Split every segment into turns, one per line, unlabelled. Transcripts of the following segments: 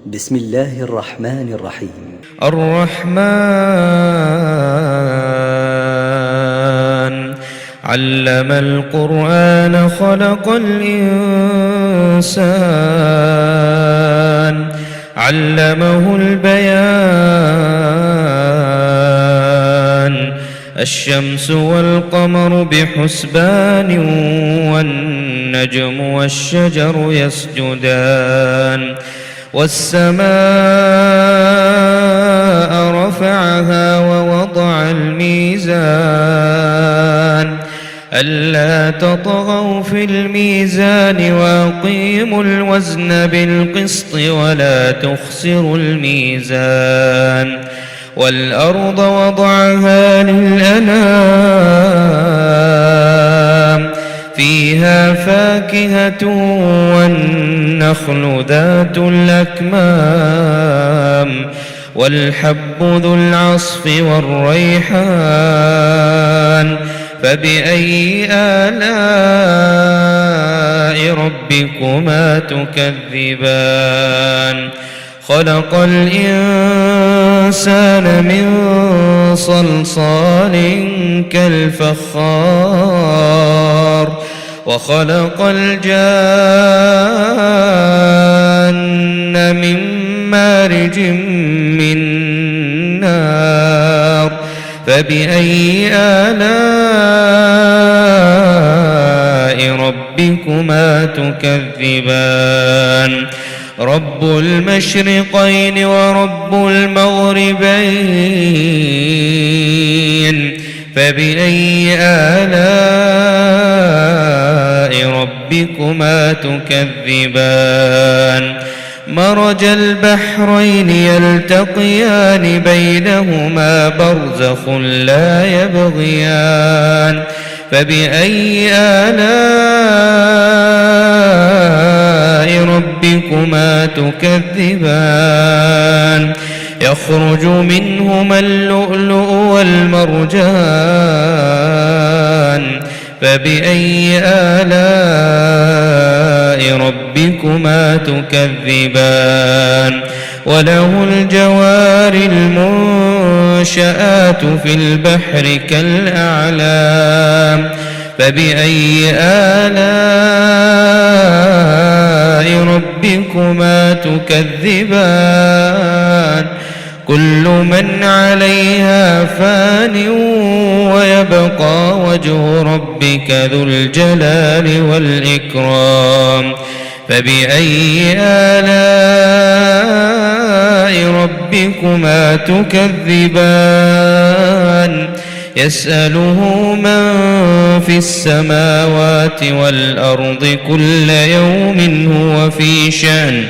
بسم الله الرحمن الرحيم.
الرحمن علم القرآن خلق الإنسان علمه البيان الشمس والقمر بحسبان والنجم والشجر يسجدان والسماء رفعها ووضع الميزان ألا تطغوا في الميزان وأقيموا الوزن بالقسط ولا تخسروا الميزان والأرض وضعها للأنام فيها فاكهة والنخل ذات الأكمام والحب ذو العصف والريحان فبأي آلاء ربكما تكذبان خلق الإنسان من صلصال كالفخار وخلق الجان من مارج من نار فبأي آلاء ربكما تكذبان رب المشرقين ورب المغربين فبأي آلاء ربكما تكذبان مرج البحرين يلتقيان بينهما برزخ لا يبغيان فبأي آلاء ربكما تكذبان يخرج منهما اللؤلؤ والمرجان فبأي آلاء ربكما تكذبان وله الجوار المنشآت في البحر كالأعلام فبأي آلاء ربكما تكذبان كل من عليها فان ويبقى وجه ربك ذو الجلال والإكرام فبأي آلاء ربكما تكذبان يسأله من في السماوات والأرض كل يوم هو في شأن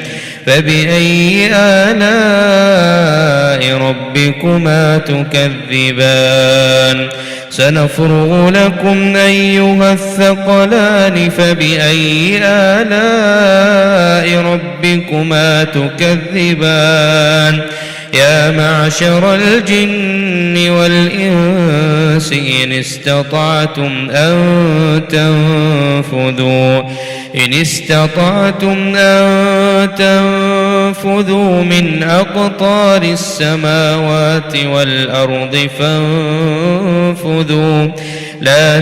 فبأي آلاء ربكما تكذبان سنفرغ لكم أيها الثقلان فبأي آلاء ربكما تكذبان يا معشر الجن والإنس إن استطعتم أن تنفذوا من أقطار السماوات والأرض فانفذوا لا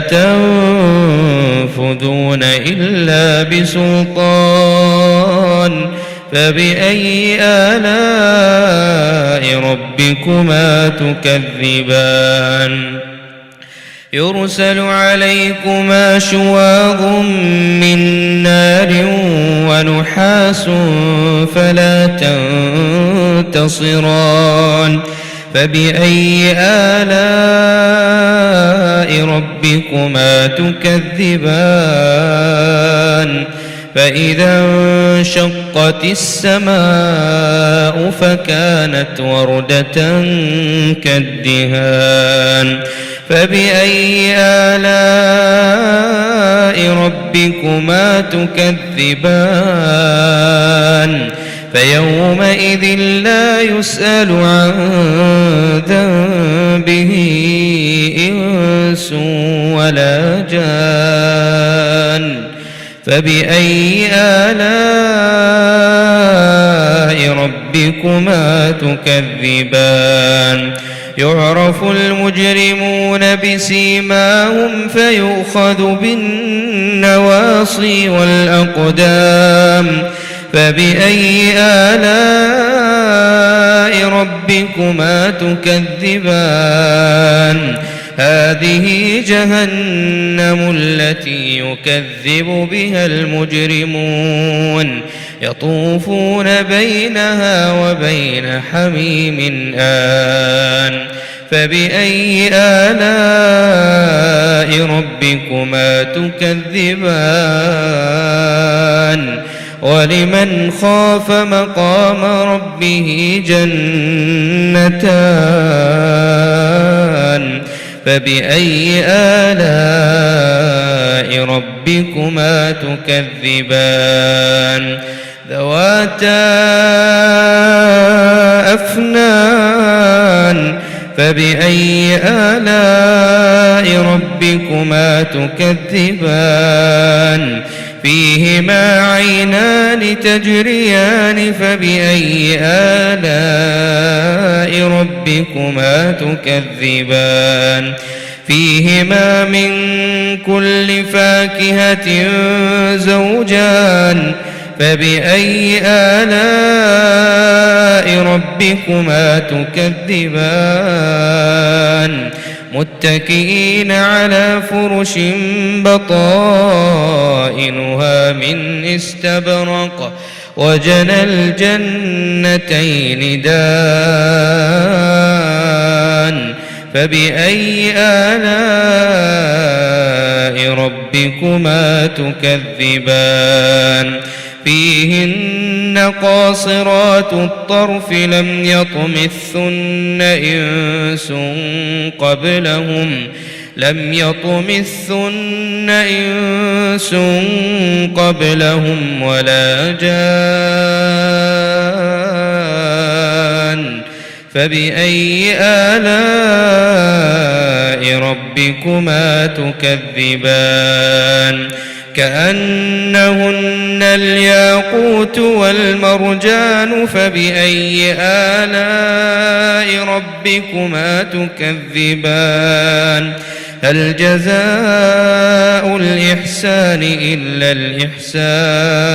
تنفذون إلا بسلطان فبأي آلاء ربكما تكذبان يرسل عليكما شواظ من نار ونحاس فلا تنتصران فبأي آلاء ربكما تكذبان فإذا انشقت السماء فكانت وردة كالدهان فبأي آلاء ربكما تكذبان فيومئذ لا يسأل عن ذنبه إنس ولا جان فبأي آلاء آلاء ربكما تكذبان يعرف المجرمون بسيماهم فيؤخذ بالنواصي والأقدام فبأي آلاء ربكما تكذبان هذه جهنم التي يكذب بها المجرمون يطوفون بينها وبين حميم آن فبأي آلاء ربكما تكذبان ولمن خاف مقام ربه جنتان فبأي آلاء ربكما تكذبان ذواتا أفنان فبأي آلاء ربكما تكذبان فيهما عينان تجريان فبأي آلاء ربكما تكذبان فيهما من كل فاكهة زوجان فبأي آلاء ربكما تكذبان متكئين على فرش بطائنها من استبرق وجنى الجنتين دان فبأي آلاء ربكما تكذبان فيهن قاصرات الطرف لم يطمثن إنس قبلهم ولا جان فبأي آلاء ربكما تكذبان كأنهن الياقوت والمرجان فبأي آلاء ربكما تكذبان هل جزاء الإحسان إلا الإحسان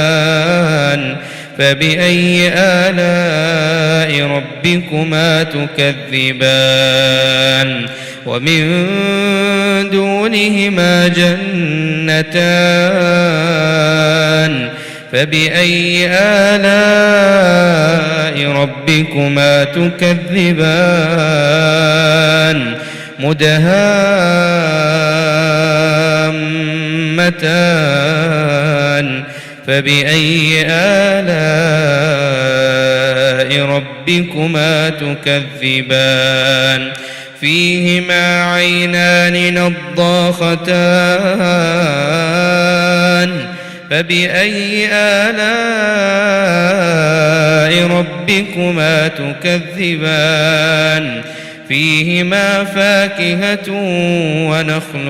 فبأي آلاء ربكما تكذبان ومن دونهما جنتان فبأي آلاء ربكما تكذبان مدهامتان فبأي آلاء ربكما تكذبان فيهما عينان نضاختان فبأي آلاء ربكما تكذبان فيهما فاكهة ونخل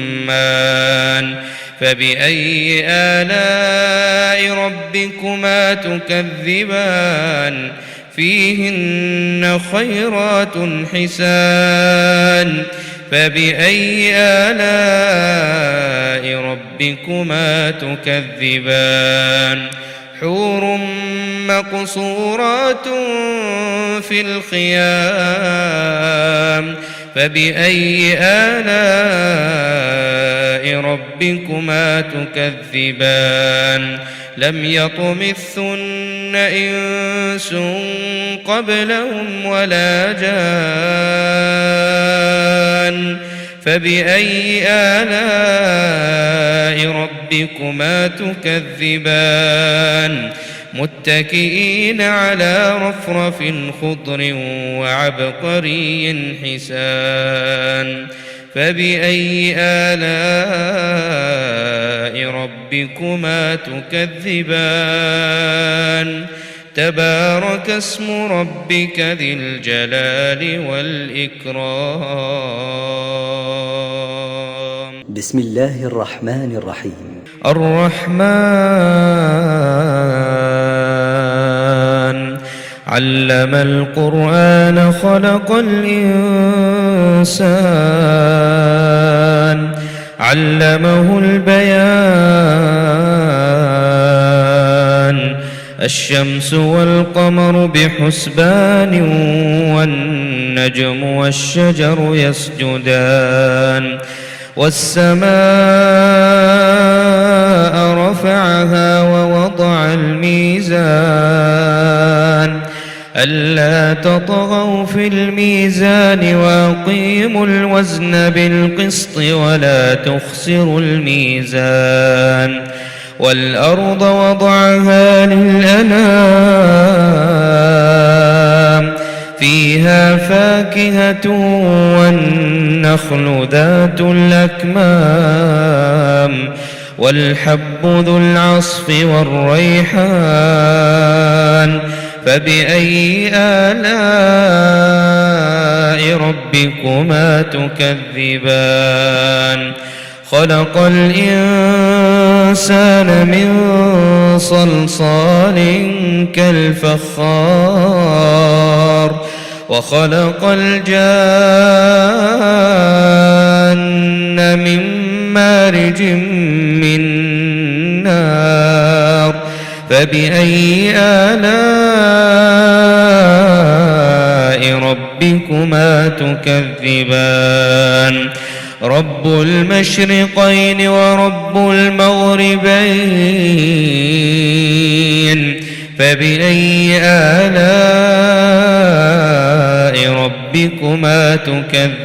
ورمان فبأي آلاء ربكما تكذبان فيهن خيرات حسان فبأي آلاء ربكما تكذبان حور مقصورات في الخيام فبأي آلاء ربكما تكذبان لم يطمثن إنس قبلهم ولا جان فبأي آلاء ربكما تكذبان متكئين على رفرف خضر وعبقري حسان فبأي آلاء ربكما تكذبان تبارك اسم ربك ذي الجلال والإكرام
بسم الله الرحمن الرحيم
الرحمن علم القرآن خلق الإنسان علمه البيان الشمس والقمر بحسبان والنجم والشجر يسجدان والسماء رفعها ووضع الميزان ألا تطغوا في الميزان وأقيموا الوزن بالقسط ولا تخسروا الميزان والأرض وضعها للأنام فيها فاكهة والنخل ذات الأكمام والحب ذو العصف والريحان فبأي آلاء ربكما تكذبان خلق الإنسان من صلصال كالفخار وخلق الجان من مارج من نار فبأي آلاء ربكما تكذبان رب المشرقين ورب المغربين فبأي آلاء ربكما تكذبان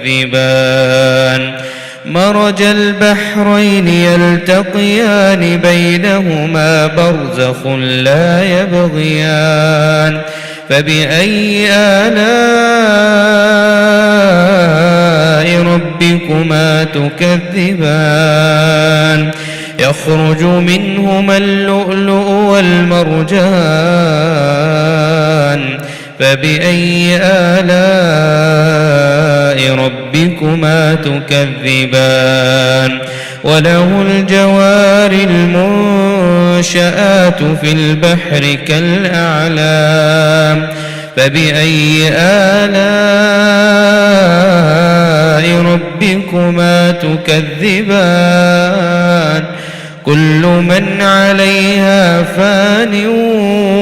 مرج البحرين يلتقيان بينهما برزخ لا يبغيان فبأي آلاء ربكما تكذبان يخرج منهما اللؤلؤ والمرجان فبأي آلاء ربكما تكذبان وله الجوار المنشآت في البحر كالأعلام فبأي آلاء ربكما تكذبان كل من عليها فان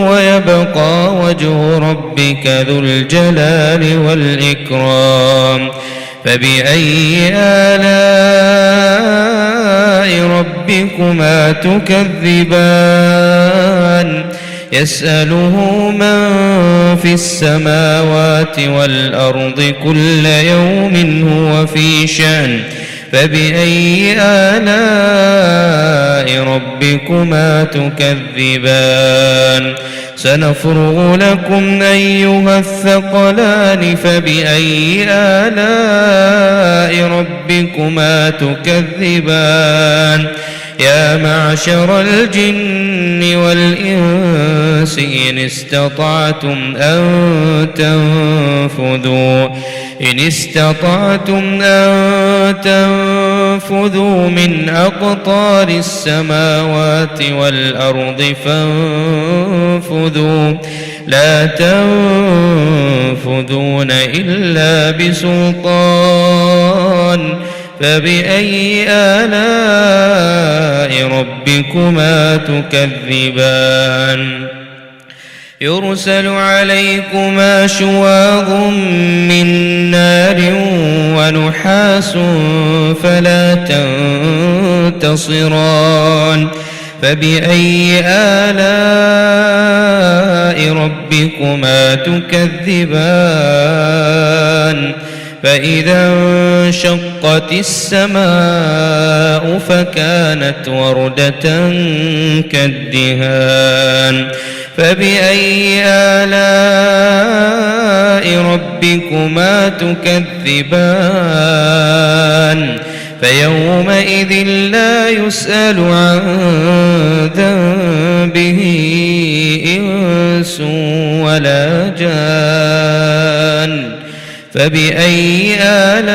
ويبقى وجه ربك ذو الجلال والإكرام فبأي آلاء ربكما تكذبان يسأله من في السماوات والأرض كل يوم هو في شأن فبأي آلاء ربكما تكذبان سنفرغ لكم أيها الثقلان فبأي آلاء ربكما تكذبان يا معشر الجن والإنس إن استطعتم أن تنفذوا من أقطار السماوات والأرض فانفذوا لا تنفذون إلا بسلطان فبأي آلاء ربكما تكذبان يرسل عليكما شواظ من نار ونحاس فلا تنتصران فبأي آلاء ربكما تكذبان فإذا انشقت السماء فكانت وردة كالدهان فبأي آلاء ربكما تكذبان فيومئذ لا يسأل عن ذنبه إنس ولا جان فبأي آلاء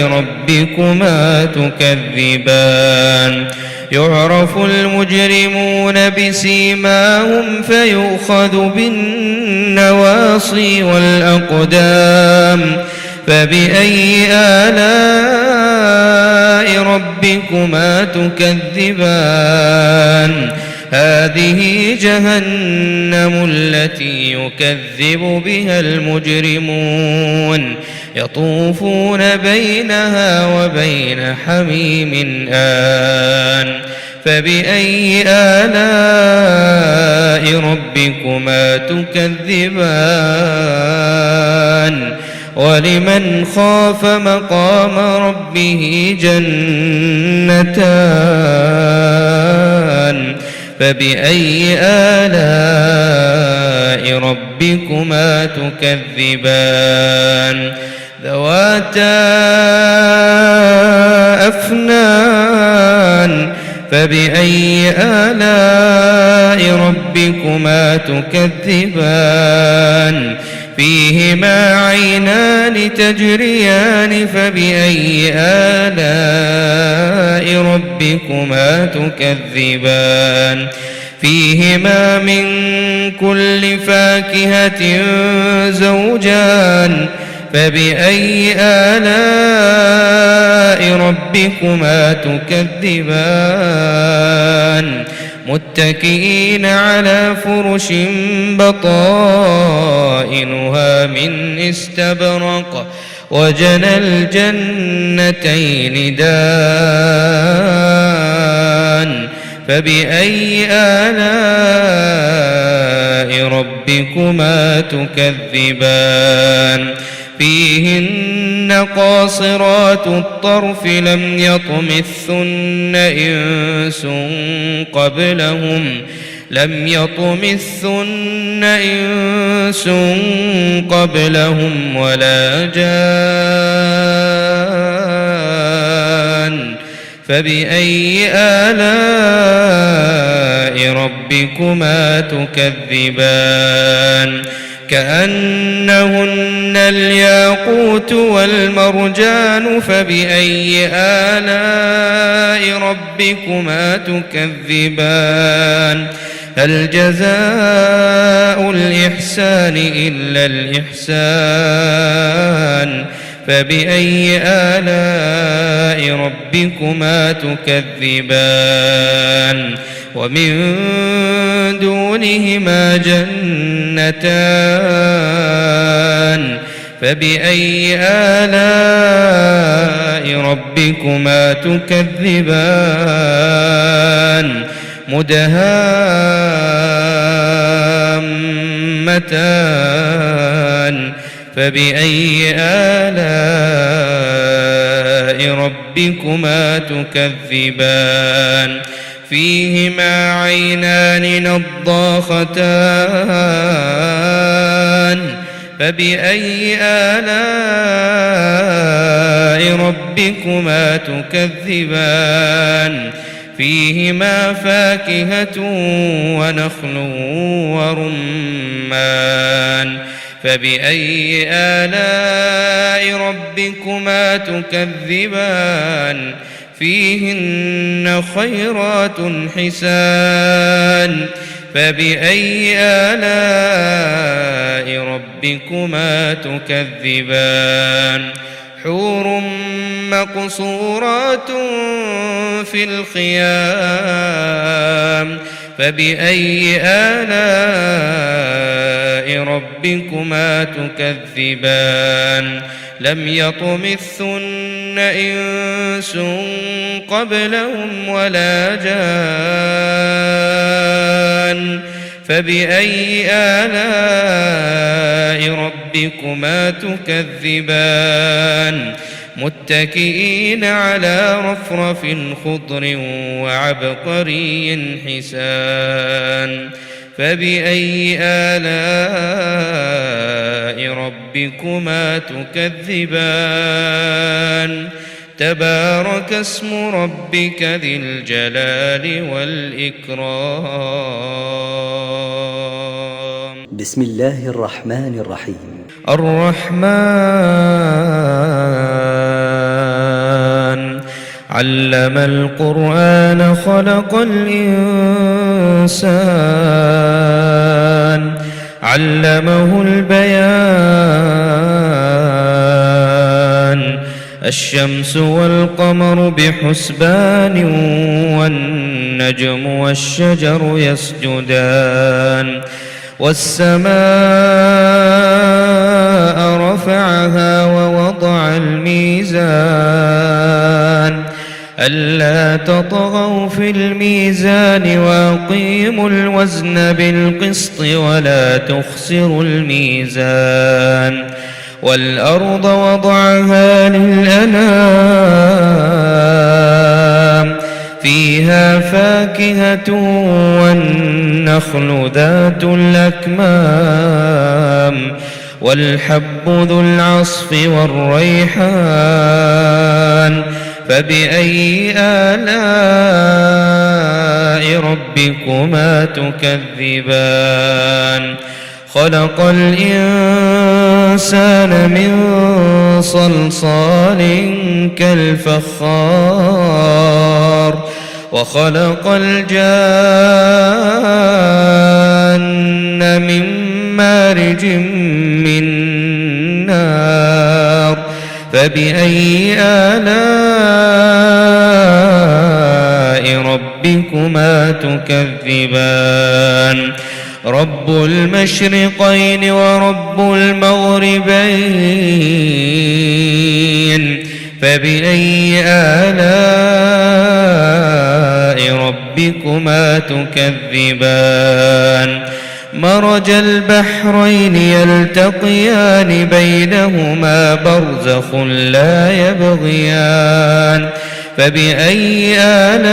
ربكما تكذبان يعرف المجرمون بسيماهم فيؤخذ بالنواصي والأقدام فبأي آلاء ربكما تكذبان هذه جهنم التي يكذب بها المجرمون يطوفون بينها وبين حميم آن فبأي آلاء ربكما تكذبان ولمن خاف مقام ربه جنتان فبأي آلاء ربكما تكذبان ذواتا أفنان فبأي آلاء ربكما تكذبان فيهما عينان تجريان فبأي آلاء ربكما تكذبان فيهما من كل فاكهة زوجان فبأي آلاء ربكما تكذبان متكئين على فرش بطائنها من استبرق وجنى الجنتين دان فبأي آلاء ربكما تكذبان فيهن قاصرات الطرف لم يطمثن إنس قبلهم ولا جان فبأي آلاء ربكما تكذبان كأنهن الياقوت والمرجان فبأي آلاء ربكما تكذبان هل جزاء الإحسان إلا الإحسان فبأي آلاء ربكما تكذبان ومن دونهما جنتان فبأي آلاء ربكما تكذبان مدهامتان فبأي آلاء ربكما تكذبان فيهما عينان نضاختان فبأي آلاء ربكما تكذبان فيهما فاكهة ونخل ورمان فبأي آلاء ربكما تكذبان فيهن خيرات حسان فبأي آلاء ربكما تكذبان حور مقصورات في الخيام فبأي آلاء ربكما تكذبان لم يطمثن إنس قبلهم ولا جان فبأي آلاء ربكما تكذبان متكئين على رفرف خضر وعبقري حسان فبأي آلاء ربكما تكذبان تبارك اسم ربك ذي الجلال والإكرام
بسم الله الرحمن الرحيم
الرحمن علم القرآن خلق الإنسان علمه البيان الشمس والقمر بحسبان والنجم والشجر يسجدان والسماء رفعها ووضع الميزان ألا تطغوا في الميزان وأقيموا الوزن بالقسط ولا تخسروا الميزان والأرض وضعها للأنام فيها فاكهة والنخل ذات الأكمام والحب ذو العصف والريحان فبأي آلاء ربكما تكذبان خلق الإنسان من صلصال كالفخار وخلق الجان من مارج من نار فبأي آلاء ربكما تكذبان رب المشرقين ورب المغربين فبأي آلاء ربكما تكذبان مرج البحرين يلتقيان بينهما برزخ لا يبغيان فبأي آلاء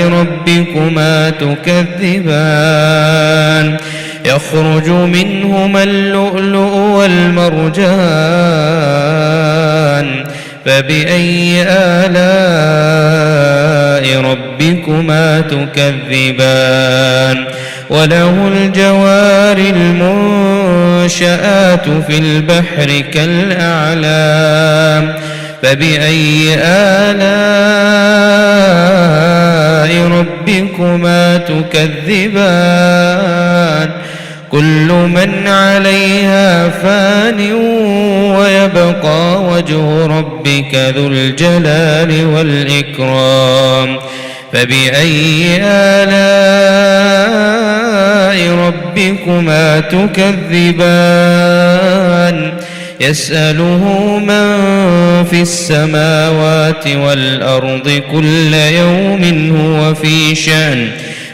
ربكما تكذبان يخرج منهما اللؤلؤ والمرجان فبأي آلاء ربكما تكذبان وله الجوار المنشآت في البحر كالأعلام فبأي آلاء ربكما تكذبان كل من عليها فان ويبقى وجه ربك ذو الجلال والإكرام فبأي آلاء ربكما تكذبان يسأله من في السماوات والأرض كل يوم هو في شأن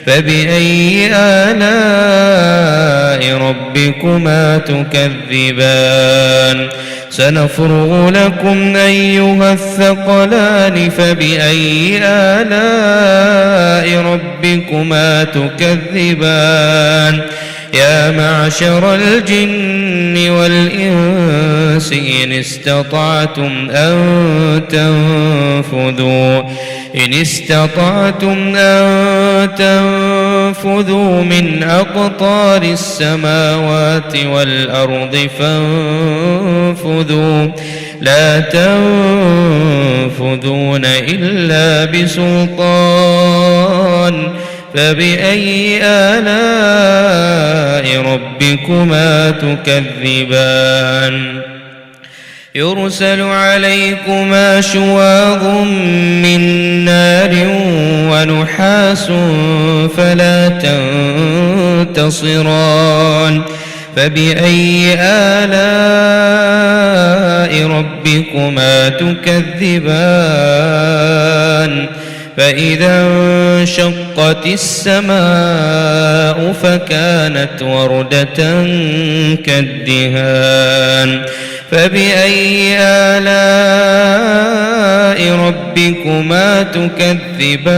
فبأي آلاء ربكما تكذبان سنفرغ لكم أيها الثقلان فبأي آلاء ربكما تكذبان يا معشر الجن والإنس إن استطعتم أن تنفذوا من أقطار السماوات والأرض فانفذوا لا تنفذون إلا بسلطان فبأي آلاء ربكما تكذبان يرسل عليكما شواظ من نار ونحاس فلا تنتصران فبأي آلاء ربكما تكذبان فإذا انشقت السماء فكانت وردة كالدهان فبأي آلاء ربكما تكذبان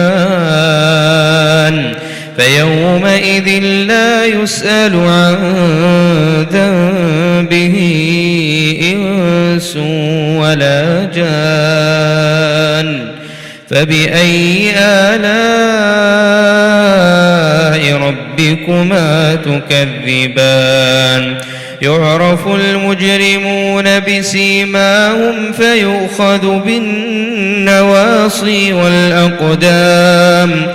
فيومئذ لا يسأل عن ذنبه إنس ولا جان فبأي آلاء ربكما تكذبان يعرف المجرمون بسيماهم فيؤخذ بالنواصي والأقدام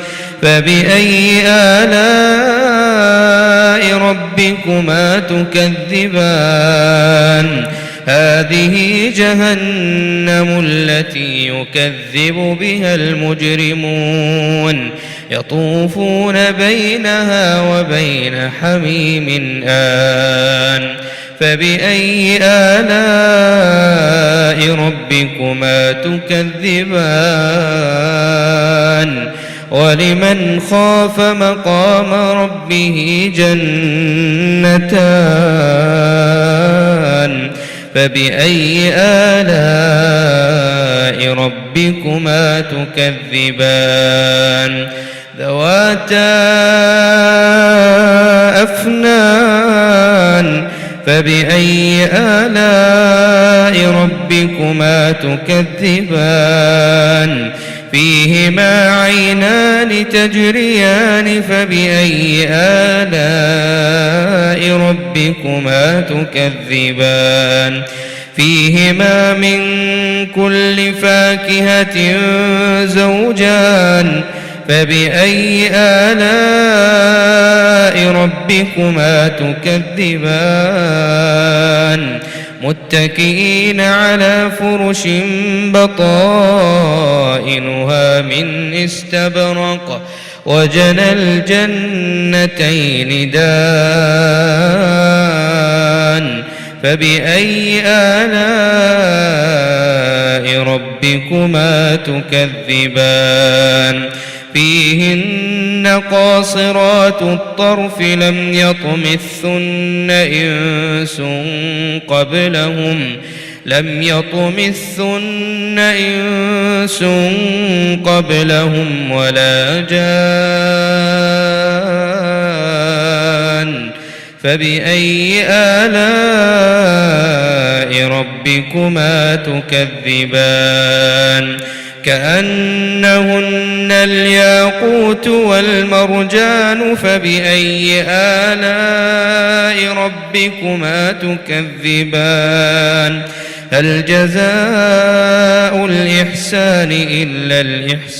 فبأي آلاء ربكما تكذبان هذه جهنم التي يكذب بها المجرمون يطوفون بينها وبين حميم آن فبأي آلاء ربكما تكذبان ولمن خاف مقام ربه جنتان فبأي آلاء ربكما تكذبان ذواتا أفنان فبأي آلاء ربكما تكذبان فيهما عينان تجريان فبأي آلاء ربكما تكذبان فيهما من كل فاكهة زوجان فبأي آلاء ربكما تكذبان متكئين على فرش بطائنها من استبرق وجنى الجنتين دان فبأي آلاء ربكما تكذبان فيهن قاصرات الطرف لم يطمثن إنس قبلهم ولا جان فبأي آلاء ربكما تكذبان كأنهن الياقوت والمرجان فبأي آلاء ربكما تكذبان هل جزاء الإحسان إلا الإحسان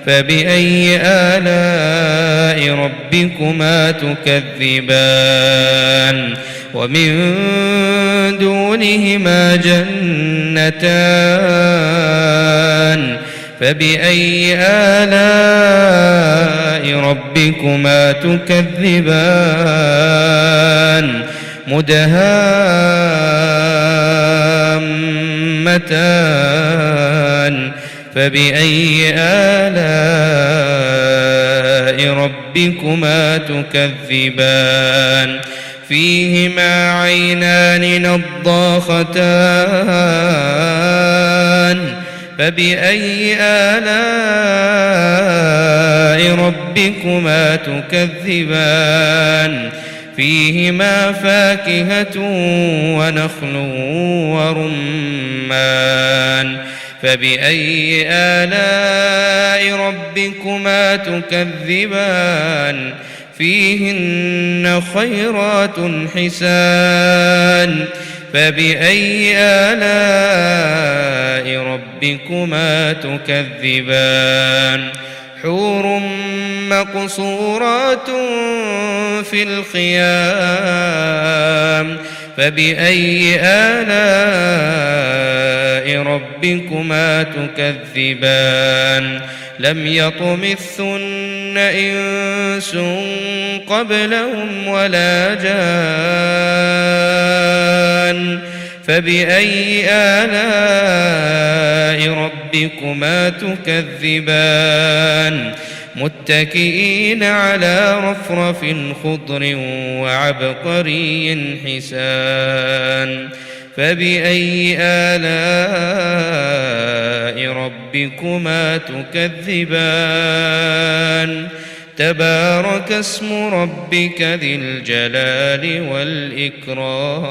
فبأي آلاء ربكما تكذبان ومن دونهما جنتان فبأي آلاء ربكما تكذبان مدهامتان فبأي آلاء ربكما تكذبان فيهما عينان نضاختان فبأي آلاء ربكما تكذبان فيهما فاكهة ونخل ورمان فبأي آلاء ربكما تكذبان فيهن خيرات حسان فبأي آلاء ربكما تكذبان حور مقصورات في الخيام فبأي آلاء ربكما تكذبان لم يطمثن إنس قبلهم ولا جان فبأي آلاء ربكما تكذبان متكئين على رفرف خضر وعبقري حسان فبأي آلاء ربكما تكذبان تبارك اسم ربك ذي الجلال والإكرام.